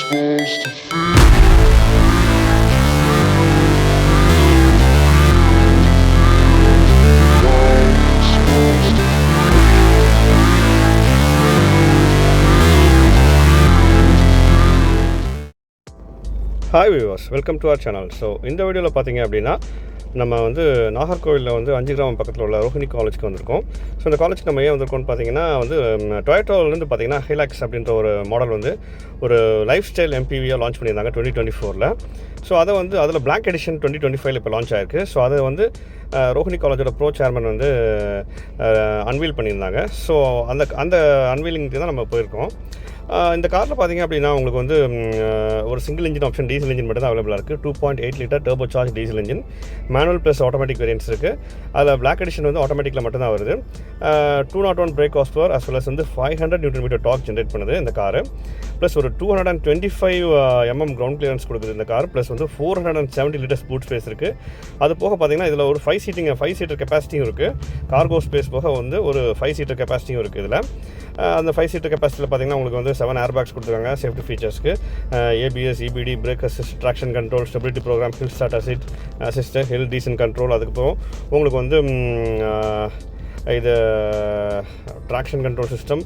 supposed to feel. Hi viewers, welcome to our channel. So இந்த வீடியோவில் பார்த்தீங்க அப்படின்னா நம்ம வந்து நாகர்கோவிலில் வந்து 5 கிராமம் பக்கத்தில் உள்ள ரோஹிணி காலேஜுக்கு வந்திருக்கோம். ஸோ இந்த காலேஜுக்கு நம்ம ஏன் வந்திருக்கோம்னு பார்த்தீங்கன்னா வந்து டொயோட்டோலேருந்து பார்த்தீங்கன்னா ஹிலக்ஸ் அப்படின்ற ஒரு மாடல் வந்து ஒரு லைஃப் ஸ்டைல் எம்பிவியாக லான்ச் பண்ணியிருந்தாங்க 2024. ஸோ அதை வந்து அதில் பிளாக் எடிஷன் 2025 இப்போ லான்ச் ஆயிருக்கு. ஸோ அதை வந்து ரோஹிணி காலேஜோட ப்ரோ சேர்மன் வந்து அன்வீல் பண்ணியிருந்தாங்க. ஸோ அந்த அன்வீலிங்க்கு தான் நம்ம போயிருக்கோம். இந்த காரில் பார்த்தீங்க அப்படின்னா உங்களுக்கு வந்து ஒரு single engine option diesel engine மட்டும் தான் அவைலபிளாக இருக்குது. 2.8 litre turbo charge diesel engine, manual plus automatic variants இருக்குது. அதில் பிளாக் எடிஷன் வந்து ஆட்டோமேட்டிக்கில் மட்டும்தான் வருது. 201 brake horse power as well as வந்து 500 Nm டார்க் ஜென்ரேட் பண்ணுது இந்த காரு. ப்ளஸ் ஒரு 225 mm கிரவுண்ட் கிளியரன்ஸ் கொடுக்குது இந்த கார். ப்ளஸ் வந்து 470 லிட்டர்ஸ் பூட் ஸ்பேஸ் இருக்குது. அது போக பார்த்தீங்கன்னா இதில் ஒரு 5 சீட்டர் கெப்பாசிட்டியும் இருக்குது. கார்கோ ஸ்பேஸ் போக வந்து ஒரு 5 சீட்டர் கெப்பாசிட்டியும் இருக்குது இதில். அந்த 5 சீட்டர் கெப்பாசிட்டியில் பார்த்தீங்கன்னா உங்களுக்கு வந்து 7 ஏர் பேக்ஸ் கொடுத்துருக்காங்க சேஃப்டி ஃபீச்சர்ஸ்க்கு. ABS, EBD, brake assist, traction control, stability program, hill start assist, hill descent control. அதுக்கப்புறம் உங்களுக்கு வந்து இது traction control system,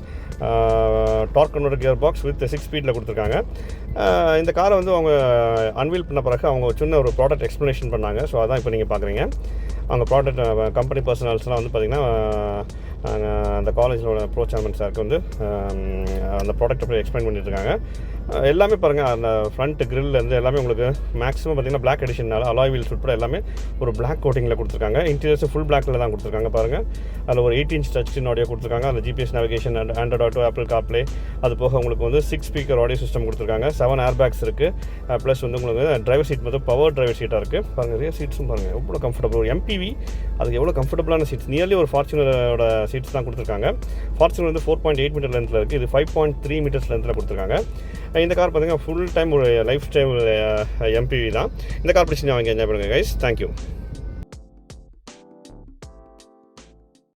torque converter gear box with 6 ஸ்பீடில் கொடுத்துருக்காங்க. இந்த காரை வந்து அவங்க அன்வீல் பண்ண பிறகு அவங்க சின்ன ஒரு ப்ராடக்ட் எக்ஸ்ப்ளனேஷன் பண்ணாங்க. ஸோ அதான் இப்போ நீங்கள் பார்க்குறீங்க. அவங்க ப்ராடக்ட் கம்பெனி பர்சனல்ஸ்லாம் வந்து பார்த்திங்கன்னா அந்த காலேஜோட ப்ரோ சேர்மன் சாருக்கு வந்து அந்த ப்ராடக்ட்டை போய் எக்ஸ்பிளைன் பண்ணிட்டுருக்காங்க. எல்லாமே பாருங்கள், அந்த ஃப்ரண்ட் கிரில்லேருந்து எல்லாமே உங்களுக்கு மேக்ஸிமம் பார்த்திங்கன்னா பிளாக் எடிஷனால் அலாய் வீல்ஸ் உட்பட எல்லாமே ஒரு பிளாக் கோட்டிங்கில் கொடுத்துருக்காங்க. இன்டீரியர்ஸ் ஃபுல் பிளாக்கில் தான் கொடுத்துருக்காங்க பாருங்கள். அதில் ஒரு 8 inch டச் ஸ்க்ரீன் ஆடியோ கொடுத்துருக்காங்க. அதில் GPS navigation, Android auto, apple CarPlay, அது போக உங்களுக்கு வந்து 6 ஸ்பீக்கர் ஆடியோ சிஸ்டம் கொடுத்துருக்காங்க. 7 ஏர் பேக்ஸ் இருக்குது. ப்ளஸ் வந்து உங்களுக்கு டிரைவர் சீட் வந்து பவர் டிரைவர் சீட்டாக இருக்குது. பாருங்கள், ரியர் சீட்ஸும் பாருங்கள் எவ்வளோ கம்ஃபர்டபுள். ஒரு MPV அதுக்கு எவ்வளோ கம்ஃபர்டபுளான சீட்ஸ். நியர்லி ஒரு ஃபார்ச்சுனரோட சீட்ஸ் தான் கொடுத்துருக்காங்க. ஃபார்ச்சுனர் வந்து 4.8 மீட்டர் லென்த்தில் இருக்குது. இது 5.3 மீட்டர்ஸ் லென்த்தில் கொடுத்துருக்காங்க. இந்த கார் பார்த்தீங்கன்னா ஃபுல் டைம் ஒரு லைஃப் ஸ்டைல் MPV தான். இந்த கார் பிடிச்சி வாங்கி என்ஜாய் பண்ணுங்கள் கைஸ். தேங்க்யூ.